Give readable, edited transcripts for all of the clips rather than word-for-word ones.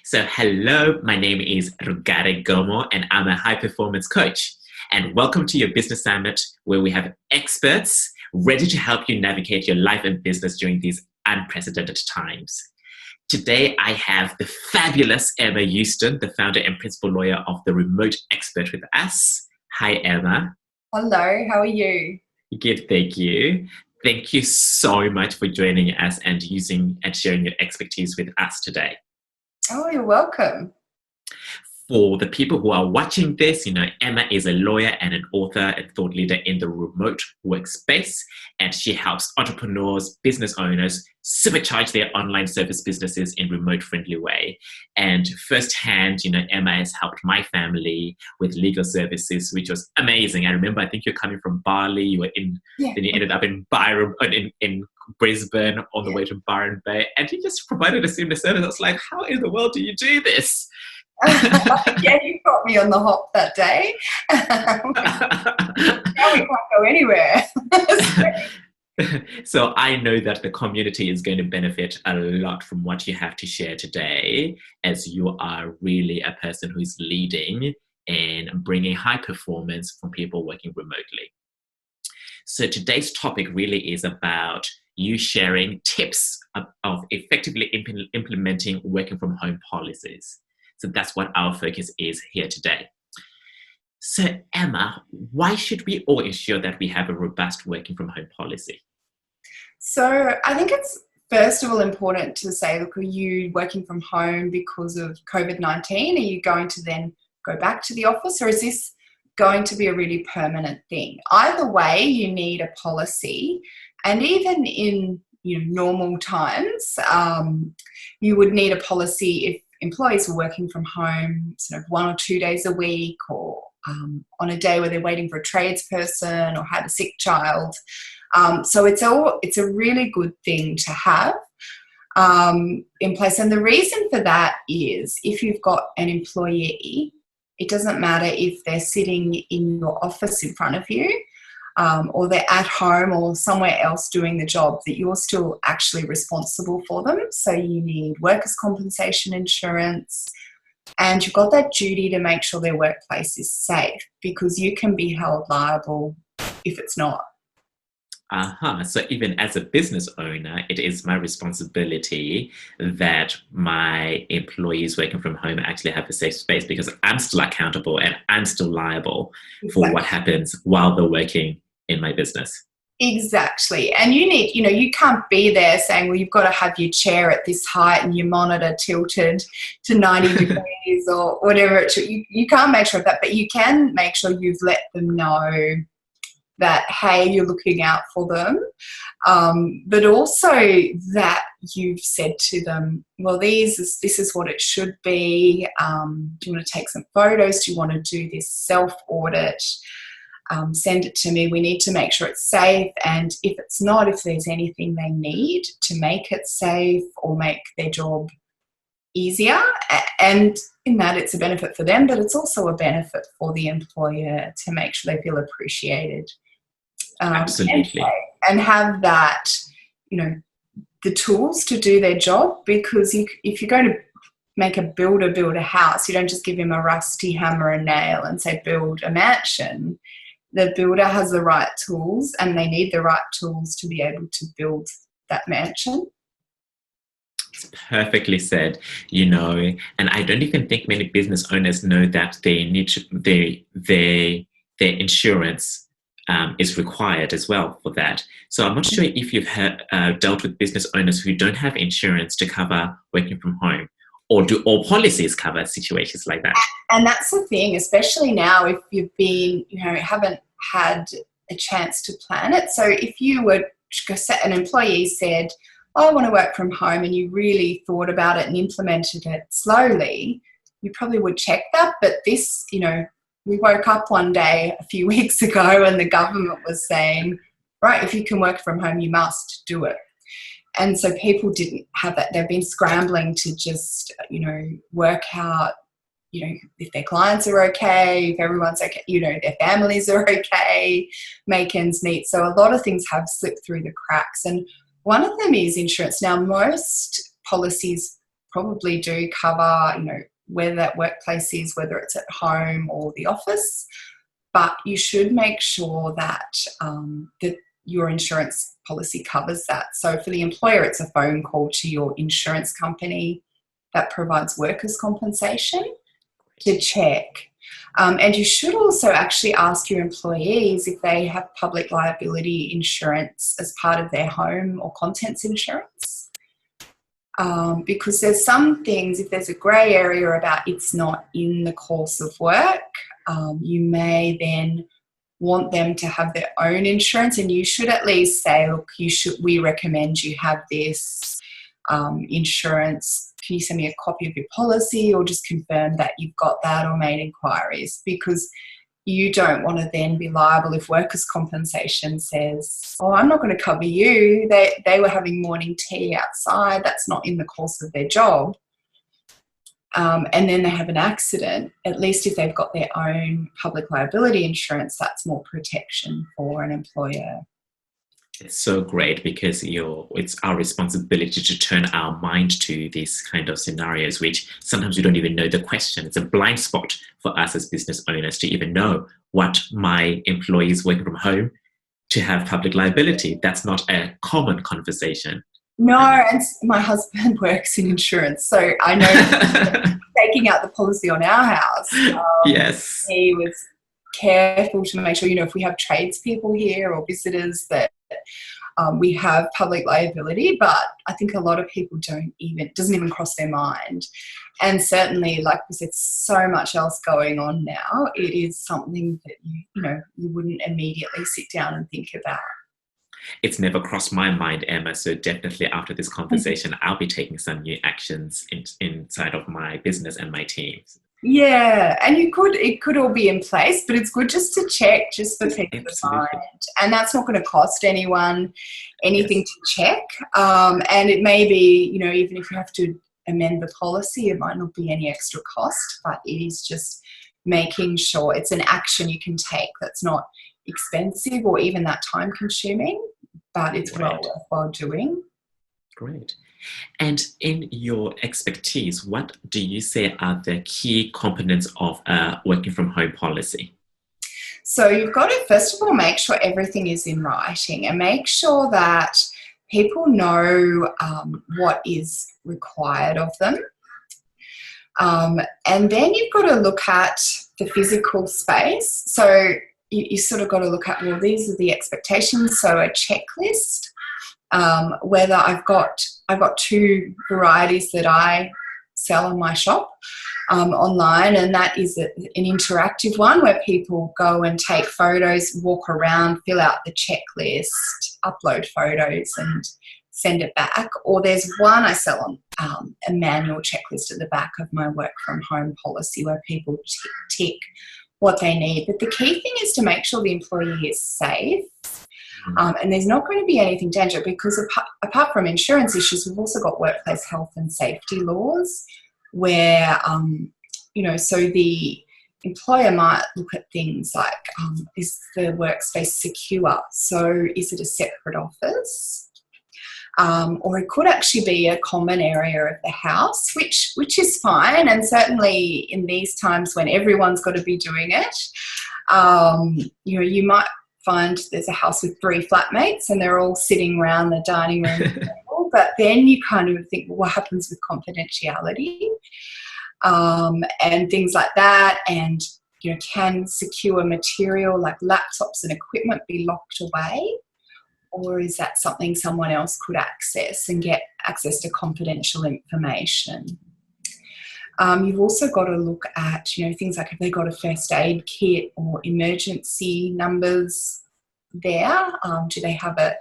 So, hello, my name is Rugare Gomo, and I'm a high performance coach. And welcome to your business summit, where we have experts ready to help you navigate your life and business during these unprecedented times. Today, I have the fabulous Emma Heuston, the founder and principal lawyer of The Remote Expert, with us. Hi, Emma. Hello, how are you? Good, thank you. Thank you so much for joining us and using and sharing your expertise with us today. Oh, you're welcome. For the people who are watching this, Emma is a lawyer and an author and thought leader in the remote workspace, and she helps entrepreneurs, business owners supercharge their online service businesses in remote-friendly way. And firsthand, Emma has helped my family with legal services, which was amazing. I remember, I think you're coming from Bali, Yeah. then you ended up in Byron, in Brisbane on the way to Byron Bay, and you just provided a seamless service. I was like, how in the world do you do this? Yeah, you got me on the hop that day. Now we can't go anywhere. So I know that the community is going to benefit a lot from what you have to share today, as you are really a person who's leading and bringing high performance from people working remotely. So today's topic really is about you sharing tips of effectively implementing working from home policies. So that's what our focus is here today. So Emma, why should we all ensure that we have a robust working from home policy? So I think it's first of all important to say, look, are you working from home because of COVID-19? Are you going to then go back to the office, or is this going to be a really permanent thing? Either way, you need a policy, and even in normal times, you would need a policy if employees were working from home sort of 1 or 2 days a week, or on a day where they're waiting for a tradesperson or had a sick child. So it's a really good thing to have in place. And the reason for that is if you've got an employee, it doesn't matter if they're sitting in your office in front of you, or they're at home or somewhere else doing the job, that you're still actually responsible for them. So you need workers' compensation insurance, and you've got that duty to make sure their workplace is safe, because you can be held liable if it's not. So even as a business owner, it is my responsibility that my employees working from home actually have a safe space, because I'm still accountable and I'm still liable for what happens while they're working in my business. Exactly. And you can't be there saying, well, you've got to have your chair at this height and your monitor tilted to 90 degrees or whatever. You can't make sure of that, but you can make sure you've let them know that, hey, you're looking out for them, but also that you've said to them, well, this is what it should be. Do you want to take some photos? Do you want to do this self-audit? Send it to me. We need to make sure it's safe, and if it's not, if there's anything they need to make it safe or make their job easier. And in that, it's a benefit for them, but it's also a benefit for the employer to make sure they feel appreciated. Absolutely. And have that, the tools to do their job, because if you're going to make a builder build a house, you don't just give him a rusty hammer and nail and say build a mansion. The builder has the right tools, and they need the right tools to be able to build that mansion. It's perfectly said, and I don't even think many business owners know that they need their insurance is required as well for that. So I'm not sure if you've dealt with business owners who don't have insurance to cover working from home, or do all policies cover situations like that? And that's the thing, especially now if you've been, haven't had a chance to plan it. So if you were, an employee said, oh, I want to work from home, and you really thought about it and implemented it slowly, you probably would check that. But this, we woke up one day a few weeks ago and the government was saying, right, if you can work from home, you must do it. And so people didn't have that. They've been scrambling to just, work out, if their clients are okay, if everyone's okay, their families are okay, make ends meet. So a lot of things have slipped through the cracks. And one of them is insurance. Now, most policies probably do cover, where that workplace is, whether it's at home or the office. But you should make sure that that your insurance policy covers that. So for the employer, it's a phone call to your insurance company that provides workers' compensation to check. And you should also actually ask your employees if they have public liability insurance as part of their home or contents insurance. Because there's some things, if there's a grey area about it's not in the course of work, you may then want them to have their own insurance, and you should at least say, look, we recommend you have this insurance. Can you send me a copy of your policy, or just confirm that you've got that or made inquiries? Because you don't want to then be liable if workers' compensation says, oh, I'm not going to cover you. They were having morning tea outside. That's not in the course of their job. And then they have an accident. At least if they've got their own public liability insurance, that's more protection for an employer. It's so great because it's our responsibility to turn our mind to these kind of scenarios, which sometimes we don't even know the question. It's a blind spot for us as business owners to even know what my employees working from home to have public liability. That's not a common conversation. No, and my husband works in insurance, so I know taking out the policy on our house. Yes. He was careful to make sure, if we have tradespeople here or visitors, that we have public liability, but I think a lot of people doesn't even cross their mind. And certainly, like we said, so much else going on now. It is something that you wouldn't immediately sit down and think about. It's never crossed my mind, Emma. So definitely after this conversation, I'll be taking some new actions inside of my business and my teams. Yeah, and it could all be in place, but it's good just to check, just for peace of mind. And that's not going to cost anyone anything to check. And it may be, even if you have to amend the policy, it might not be any extra cost, but it is just making sure it's an action you can take that's not expensive or even that time consuming, but it's well worthwhile doing. Great. And in your expertise, what do you say are the key components of a working from home policy? So you've got to, first of all, make sure everything is in writing and make sure that people know what is required of them. And then you've got to look at the physical space. So you sort of got to look at, well, these are the expectations. So a checklist, whether I've got two varieties that I sell in my shop online, and that is an interactive one where people go and take photos, walk around, fill out the checklist, upload photos and send it back. Or there's one I sell on a manual checklist at the back of my work from home policy where people tick what they need. But the key thing is to make sure the employee is safe. And there's not going to be anything dangerous, because apart from insurance issues, we've also got workplace health and safety laws where, so the employer might look at things like, is the workspace secure? So is it a separate office? Or it could actually be a common area of the house, which is fine. And certainly in these times when everyone's got to be doing it, you might find there's a house with 3 flatmates and they're all sitting around the dining room table, but then you kind of think, well, what happens with confidentiality and things like that? And can secure material like laptops and equipment be locked away, or is that something someone else could access and get access to confidential information? You've also got to look at, things like, have they got a first aid kit or emergency numbers there? Do they have a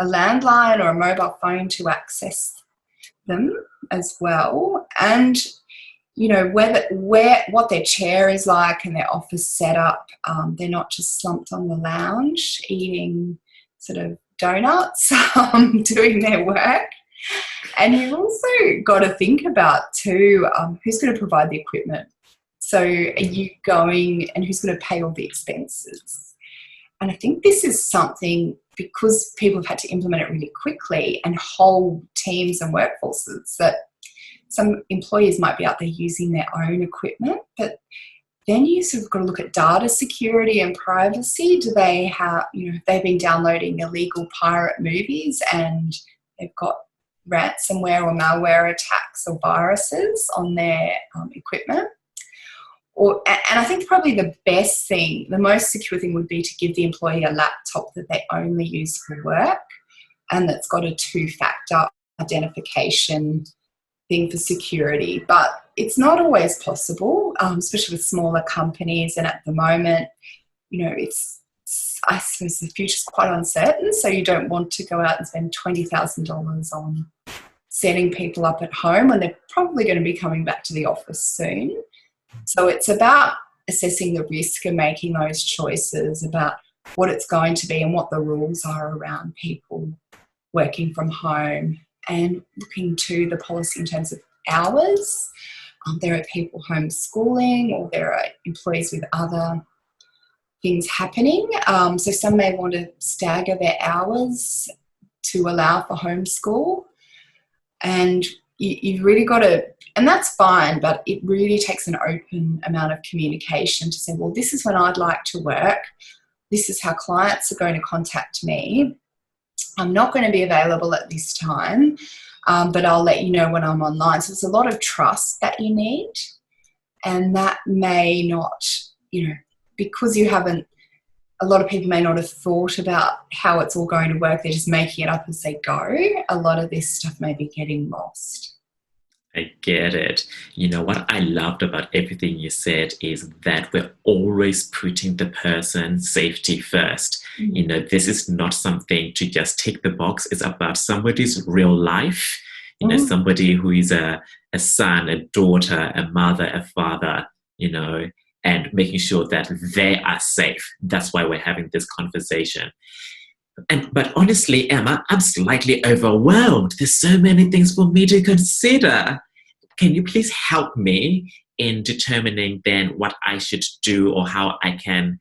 landline or a mobile phone to access them as well? And, what their chair is like and their office setup. They're not just slumped on the lounge eating sort of donuts, doing their work. And you've also got to think about too, who's going to provide the equipment. So are you going, and who's going to pay all the expenses? And I think this is something, because people have had to implement it really quickly and whole teams and workforces, that some employees might be out there using their own equipment, but then you sort of got to look at data security and privacy. Do they have, if they've been downloading illegal pirate movies and they've got ransomware or malware attacks or viruses on their equipment? And I think probably the best thing, the most secure thing would be to give the employee a laptop that they only use for work and that's got a 2-factor identification thing for security. But it's not always possible, especially with smaller companies. And at the moment, I suppose the future's quite uncertain. So you don't want to go out and spend $20,000 on setting people up at home when they're probably going to be coming back to the office soon. So it's about assessing the risk and making those choices about what it's going to be and what the rules are around people working from home, and looking to the policy in terms of hours. There are people homeschooling, or there are employees with other things happening. So some may want to stagger their hours to allow for homeschool. And you've really got to, and that's fine, but it really takes an open amount of communication to say, well, this is when I'd like to work. This is how clients are going to contact me. I'm not going to be available at this time, but I'll let you know when I'm online. So there's a lot of trust that you need, and that may not, because you haven't, a lot of people may not have thought about how it's all going to work. They're just making it up as they go. A lot of this stuff may be getting lost. I get it. What I loved about everything you said is that we're always putting the person's safety first. Mm-hmm. This is not something to just tick the box. It's about somebody's real life, somebody who is a son, a daughter, a mother, a father, and making sure that they are safe. That's why we're having this conversation. But honestly, Emma, I'm slightly overwhelmed. There's so many things for me to consider. Can you please help me in determining then what I should do, or how I can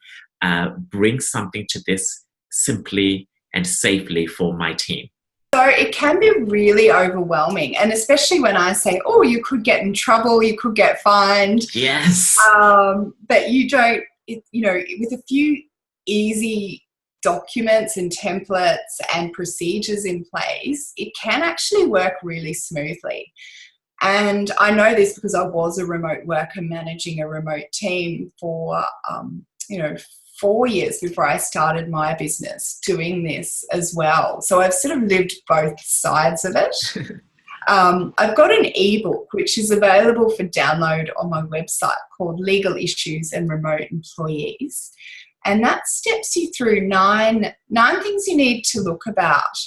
bring something to this simply and safely for my team? So it can be really overwhelming, and especially when I say, oh, you could get in trouble, you could get fined. Yes. But you don't, with a few easy documents and templates and procedures in place, it can actually work really smoothly. And I know this because I was a remote worker managing a remote team for 4 years before I started my business, doing this as well. So I've sort of lived both sides of it. I've got an ebook which is available for download on my website called Legal Issues and Remote Employees. And that steps you through nine things you need to look about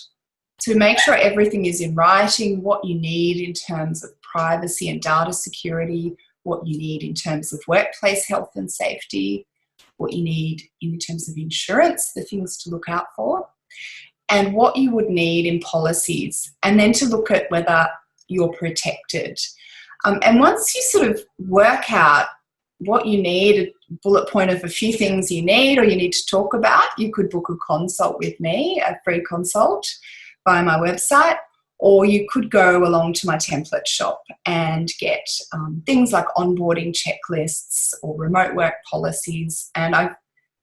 to make sure everything is in writing, what you need in terms of privacy and data security, what you need in terms of workplace health and safety, what you need in terms of insurance, the things to look out for, and what you would need in policies, and then to look at whether you're protected. And once you sort of work out what you need, a bullet point of a few things you need or you need to talk about, you could book a consult with me, a free consult via my website, or you could go along to my template shop and get things like onboarding checklists or remote work policies. And I've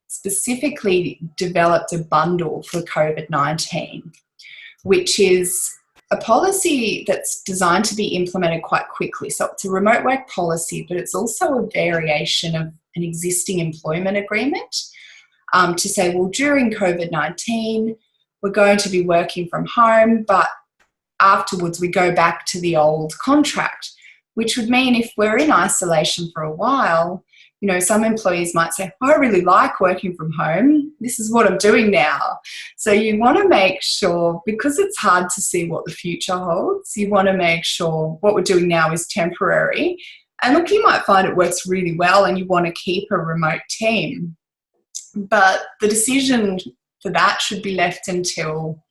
specifically developed a bundle for COVID-19, which is a policy that's designed to be implemented quite quickly. So it's a remote work policy, but it's also a variation of an existing employment agreement to say, well, during COVID-19, we're going to be working from home, but afterwards we go back to the old contract, which would mean if we're in isolation for a while, some employees might say, I really like working from home. This is what I'm doing now. So you want to make sure, because it's hard to see what the future holds, you want to make sure what we're doing now is temporary. And look, you might find it works really well and you want to keep a remote team. But the decision for that should be left until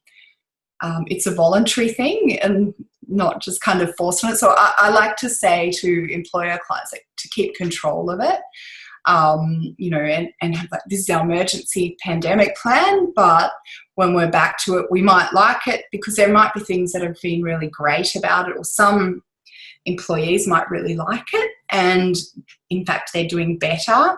it's a voluntary thing and not just kind of forced on it. So I like to say to employer clients to keep control of it, and have this is our emergency pandemic plan, but when we're back to it, we might like it because there might be things that have been really great about it, or some employees might really like it, and in fact they're doing better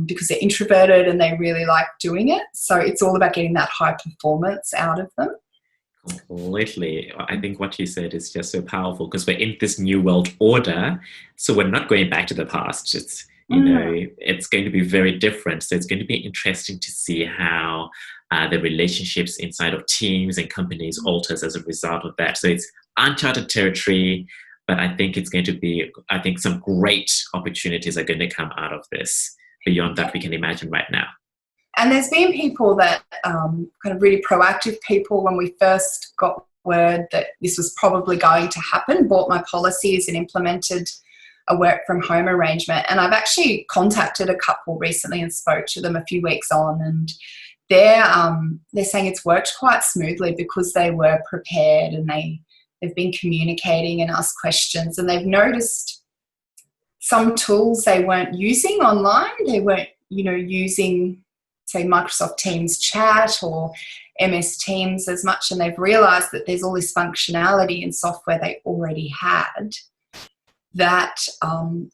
because they're introverted and they really like doing it. So it's all about getting that high performance out of them. Completely. I think what you said is just so powerful because we're in this new world order. So we're not going back to the past. It's, it's going to be very different. So it's going to be interesting to see how the relationships inside of teams and companies alters as a result of that. So it's uncharted territory, but I think it's going to be, I think some great opportunities are going to come out of this beyond that we can imagine right now. And there's been people that kind of really proactive people when we first got word that this was probably going to happen, bought my policies and implemented a work from home arrangement. And I've actually contacted a couple recently and spoke to them a few weeks on, and they're saying it's worked quite smoothly because they were prepared and they've been communicating and asked questions, and they've noticed some tools they weren't using online. They weren't, using, say, Microsoft Teams chat or MS Teams as much, and they've realised that there's all this functionality in software they already had that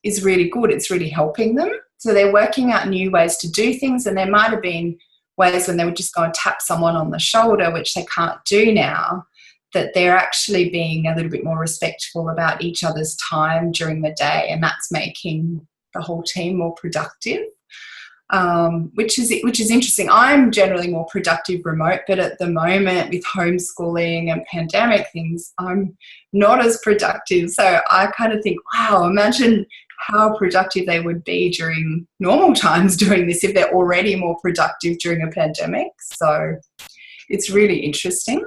is really good. It's really helping them. So they're working out new ways to do things, and there might have been ways when they would just go and tap someone on the shoulder, which they can't do now, that they're actually being a little bit more respectful about each other's time during the day, and that's making the whole team more productive. Which is interesting. I'm generally more productive remote, but at the moment with homeschooling and pandemic things, I'm not as productive. So I kind of think, wow, imagine how productive they would be during normal times doing this if they're already more productive during a pandemic. So it's really interesting.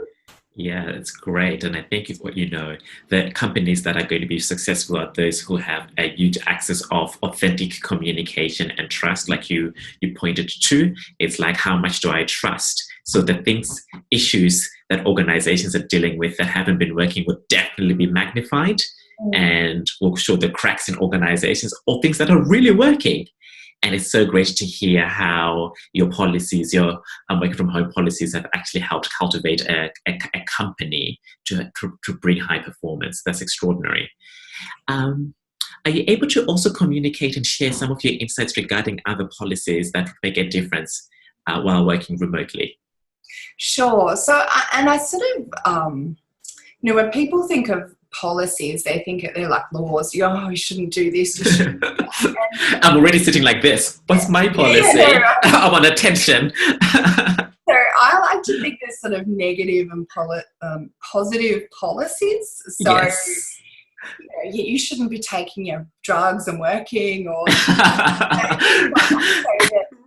Yeah, it's great. And I think it's what the companies that are going to be successful are those who have a huge access of authentic communication and trust, like you pointed to. It's like, how much do I trust? So the issues that organizations are dealing with that haven't been working will definitely be magnified and will show the cracks in organizations or things that are really working. And it's so great to hear how your policies, your working from home policies have actually helped cultivate a company to bring high performance. That's extraordinary. Are you able to also communicate and share some of your insights regarding other policies that make a difference while working remotely? Sure. So, and I sort of, when people think of policies, they think they're like laws. You shouldn't do this. You shouldn't do that. I'm already sitting like this. What's my policy? Yeah, I want attention. So I like to think there's sort of negative and positive policies. So you shouldn't be taking drugs and working or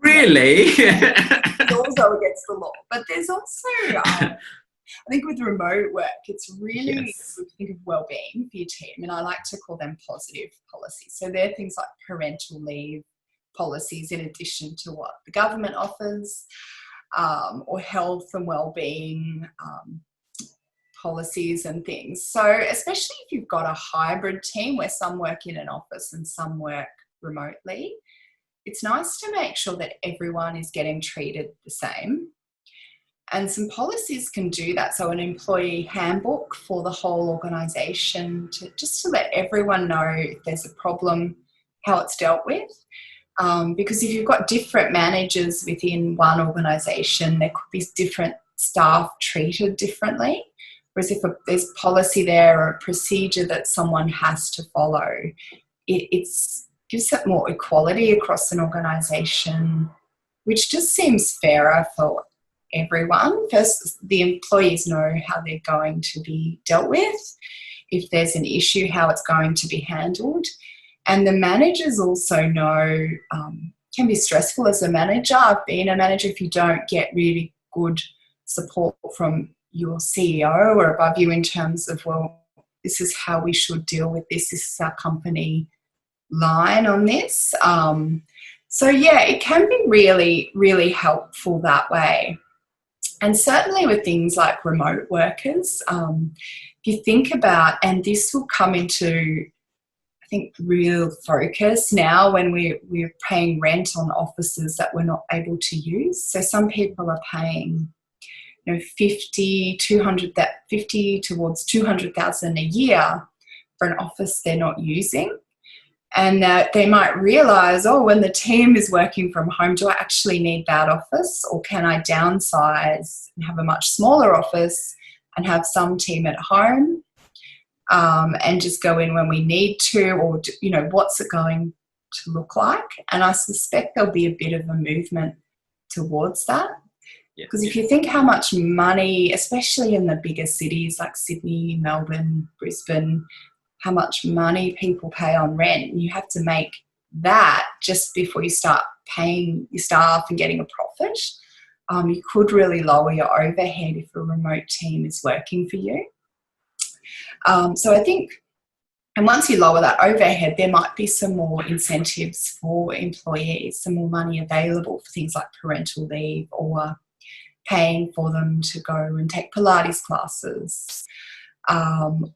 really. It's also against the law. But there's also I think with remote work, it's really good to think of well-being for your team, and I like to call them positive policies. So they're things like parental leave policies in addition to what the government offers, or health and well-being policies and things. So especially if you've got a hybrid team where some work in an office and some work remotely, it's nice to make sure that everyone is getting treated the same. And some policies can do that. So an employee handbook for the whole organisation just to let everyone know if there's a problem, how it's dealt with. Because if you've got different managers within one organisation, there could be different staff treated differently. Whereas if there's policy there or a procedure that someone has to follow, it gives it more equality across an organisation, which just seems fairer for everyone. First, the employees know how they're going to be dealt with. If there's an issue, how it's going to be handled. And the managers also know, can be stressful as a manager. I've been a manager. If you don't get really good support from your CEO or above you in terms of, well, this is how we should deal with this. This is our company line on this. So, it can be really, really helpful that way. And certainly with things like remote workers, if you think about, and this will come into, I think, real focus now when we're paying rent on offices that we're not able to use. So some people are paying 50 towards 200,000 a year for an office they're not using. And that they might realise, oh, when the team is working from home, do I actually need that office, or can I downsize and have a much smaller office and have some team at home, and just go in when we need to, or, you know, what's it going to look like? And I suspect there'll be a bit of a movement towards that. Because if you think how much money, especially in the bigger cities like Sydney, Melbourne, Brisbane, how much money people pay on rent, you have to make that just before you start paying your staff and getting a profit. You could really lower your overhead if a remote team is working for you. So I think, and once you lower that overhead, there might be some more incentives for employees, some more money available for things like parental leave, or paying for them to go and take Pilates classes,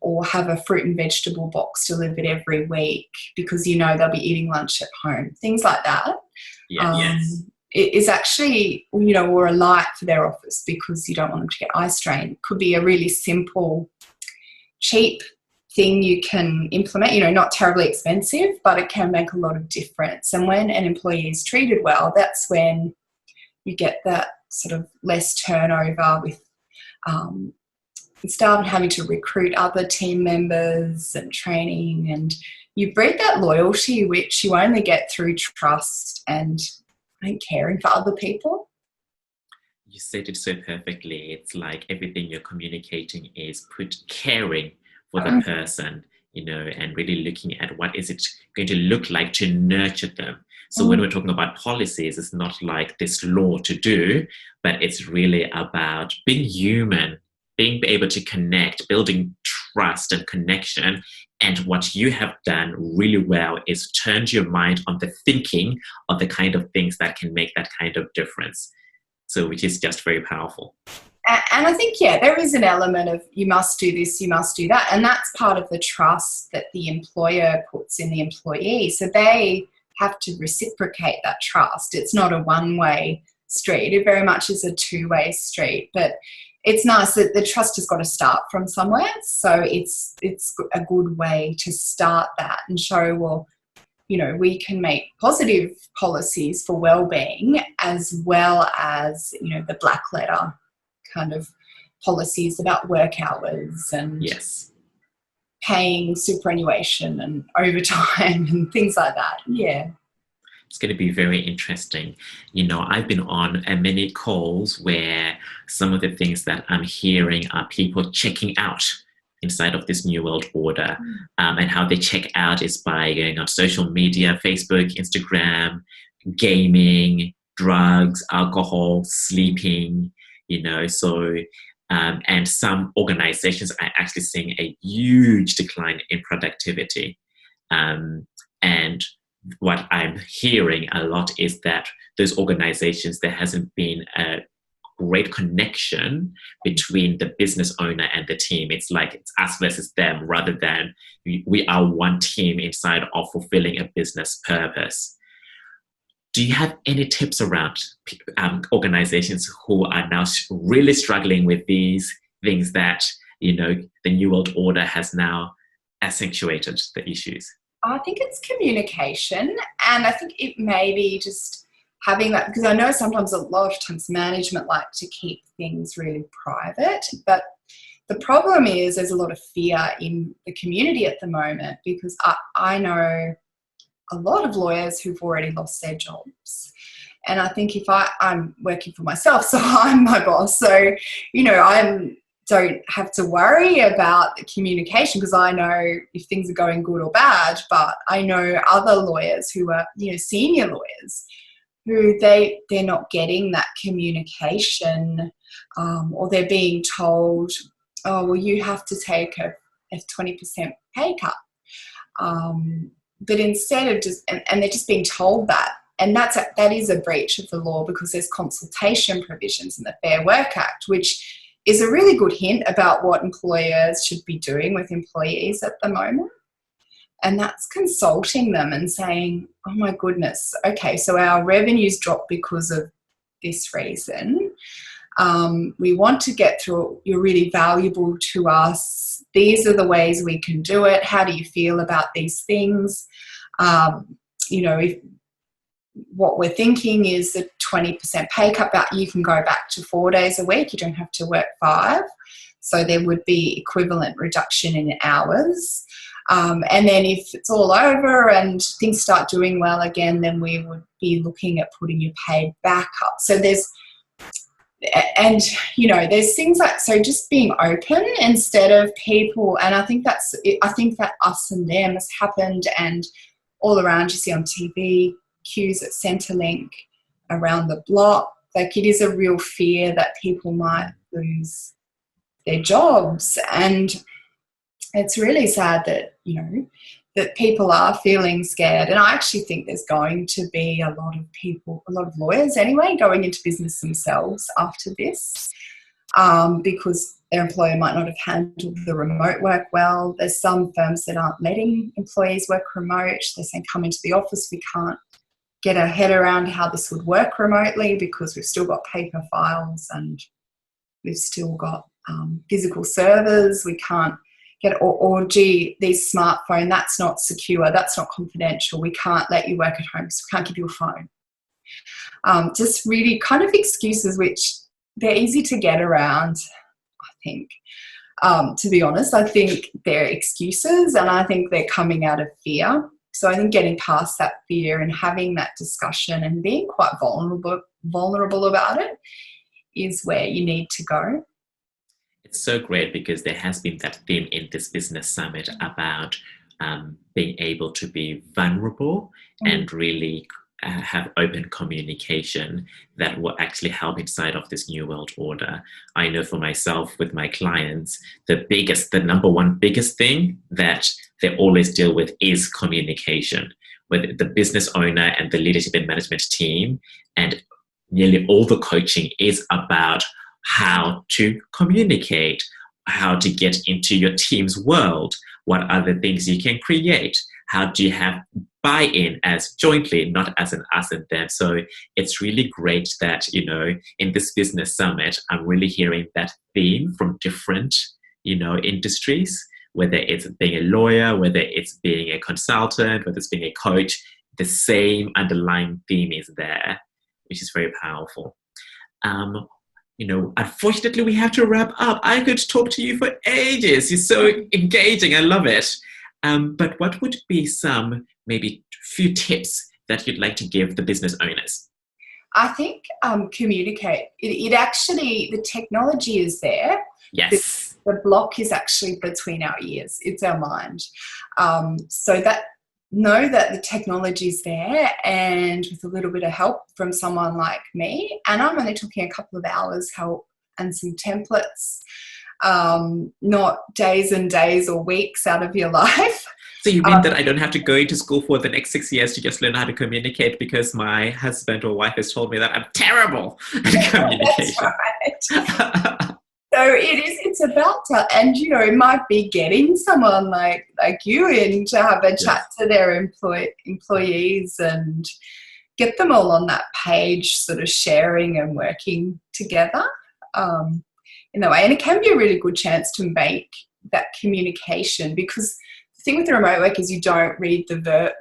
or have a fruit and vegetable box delivered every week because you know they'll be eating lunch at home. Things like that. It is actually, you know, or a light for their office because you don't want them to get eye strain. It could be a really simple, cheap thing you can implement, you know, not terribly expensive, but it can make a lot of difference. And when an employee is treated well, that's when you get that sort of less turnover with staff having to recruit other team members and training, and you breed that loyalty which you only get through trust and caring for other people. You said it so perfectly. It's like everything you're communicating is caring for the person, you know, and really looking at what is it going to look like to nurture them. So when we're talking about policies, it's not like this law to do, but it's really about being human, being able to connect, building trust and connection. And what you have done really well is turned your mind on the thinking of the kind of things that can make that kind of difference. So which is just very powerful. And I think, yeah, there is an element of you must do this, you must do that. And that's part of the trust that the employer puts in the employee. So they have to reciprocate that trust. It's not a one-way street. It very much is a two-way street. But it's nice that the trust has got to start from somewhere. So it's a good way to start that and show, well, you know, we can make positive policies for well-being as well as, you know, the black letter kind of policies about work hours and paying superannuation and overtime and things like that. Yeah. It's going to be very interesting. You know, I've been on many calls where some of the things that I'm hearing are people checking out inside of this new world order, and how they check out is by going on social media, Facebook, Instagram, gaming, drugs, alcohol, sleeping, you know, so and some organizations are actually seeing a huge decline in productivity. And what I'm hearing a lot is that those organizations, there hasn't been a great connection between the business owner and the team. It's like it's us versus them rather than we are one team inside of fulfilling a business purpose. Do you have any tips around organizations who are now really struggling with these things that, you know, the New World Order has now accentuated the issues? I think it's communication, and I think it may be just having that, because I know sometimes a lot of times management like to keep things really private, but the problem is there's a lot of fear in the community at the moment, because I know a lot of lawyers who've already lost their jobs. And I think if I'm working for myself, so I'm my boss. So, you know, I don't have to worry about the communication because I know if things are going good or bad, but I know other lawyers who are, you know, senior lawyers who they're not getting that communication, or they're being told, oh, well, you have to take a 20% pay cut. But instead of just, and they're just being told that, and that is a breach of the law because there's consultation provisions in the Fair Work Act, which is a really good hint about what employers should be doing with employees at the moment. And that's consulting them and saying, oh my goodness, okay, so our revenues dropped because of this reason. We want to get through it. You're really valuable to us. These are the ways we can do it. How do you feel about these things? If what we're thinking is a 20% pay cut, but you can go back to 4 days a week. You don't have to work 5. So there would be equivalent reduction in hours. And then if it's all over and things start doing well again, then we would be looking at putting your pay back up. So there's things like, so just being open instead of people, and I think that us and them has happened, and all around you see on TV, queues at Centrelink around the block. Like, it is a real fear that people might lose their jobs, and it's really sad that that people are feeling scared. And I actually think there's going to be a lot of lawyers anyway going into business themselves after this, because their employer might not have handled the remote work well. There's some firms that aren't letting employees work remote. They're saying, come into the office. We can't get our head around how this would work remotely because we've still got paper files and we've still got physical servers. We can't get, these smartphone, that's not secure, that's not confidential. We can't let you work at home, so we can't give you a phone. Just really kind of excuses which they're easy to get around, I think. To be honest, I think they're excuses, and I think they're coming out of fear. So I think getting past that fear and having that discussion and being quite vulnerable about it is where you need to go. It's so great because there has been that theme in this business summit about being able to be vulnerable and really have open communication that will actually help inside of this new world order. I know for myself with my clients, the number one biggest thing that they always deal with is communication with the business owner and the leadership and management team. And nearly all the coaching is about how to communicate, how to get into your team's world, what are the things you can create, how do you have buy-in as jointly, not as an us and them. So it's really great that, in this business summit, I'm really hearing that theme from different, industries, whether it's being a lawyer, whether it's being a consultant, whether it's being a coach, the same underlying theme is there, which is very powerful. Unfortunately, we have to wrap up. I could talk to you for ages. You're so engaging. I love it. But what would be some, maybe few tips that you'd like to give the business owners? I think communicate. It actually, the technology is there. Yes. The block is actually between our ears. It's our mind. So that know that the technology is there, and with a little bit of help from someone like me, and I'm only talking a couple of hours help and some templates, not days and days or weeks out of your life. So you mean that I don't have to go into school for the next 6 years to just learn how to communicate because my husband or wife has told me that I'm terrible at communication? That's right. So it's about and it might be getting someone like you in to have a chat to their employees and get them all on that page, sort of sharing and working together in that way. And it can be a really good chance to make that communication, because the thing with the remote work is you don't read the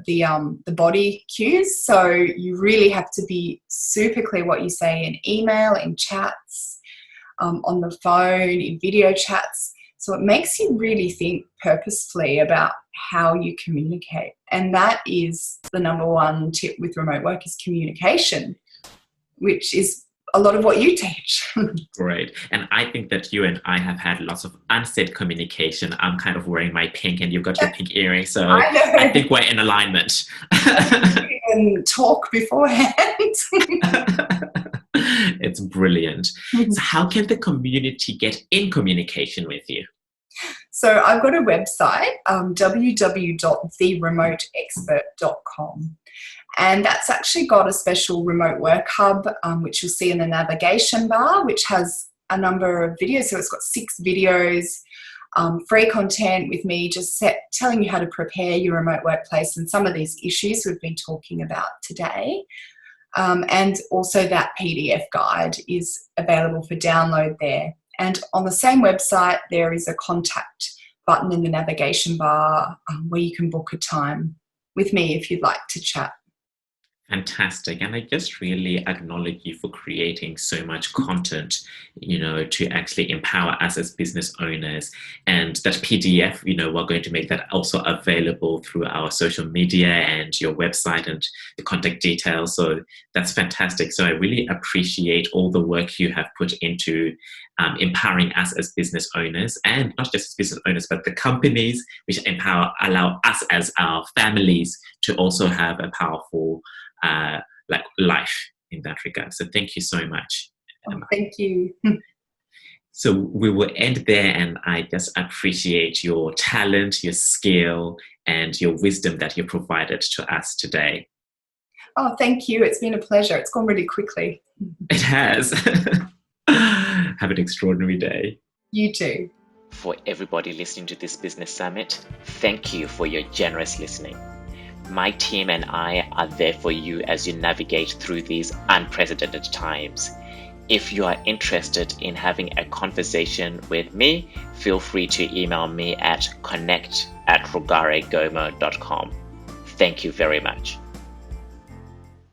body cues, so you really have to be super clear what you say in email, in chats, on the phone, in video chats. So it makes you really think purposefully about how you communicate. And that is the number one tip with remote work, is communication, which is a lot of what you teach. Great. And I think that you and I have had lots of unsaid communication. I'm kind of wearing my pink and you've got your pink earring. So I think we're in alignment. You can talk beforehand. It's brilliant. So how can the community get in communication with you? So I've got a website, www.theremotexpert.com. And that's actually got a special remote work hub, which you'll see in the navigation bar, which has a number of videos. So it's got 6 videos, free content with me just telling you how to prepare your remote workplace and some of these issues we've been talking about today. And also that PDF guide is available for download there. And on the same website, there is a contact button in the navigation bar where you can book a time with me if you'd like to chat. Fantastic. And I just really acknowledge you for creating so much content, to actually empower us as business owners. And that PDF, we're going to make that also available through our social media and your website and the contact details. So that's fantastic. So I really appreciate all the work you have put into empowering us as business owners, and not just as business owners, but the companies which allow us as our families to also have a powerful life in that regard. So thank you so much. Thank you. So we will end there, and I just appreciate your talent, your skill, and your wisdom that you provided to us today. Oh, thank you. It's been a pleasure. It's gone really quickly. It has. Have an extraordinary day. You too. For everybody listening to this business summit, thank you for your generous listening. My team and I are there for you as you navigate through these unprecedented times. If you are interested in having a conversation with me, feel free to email me at connect@rugaregomo.com. Thank you very much.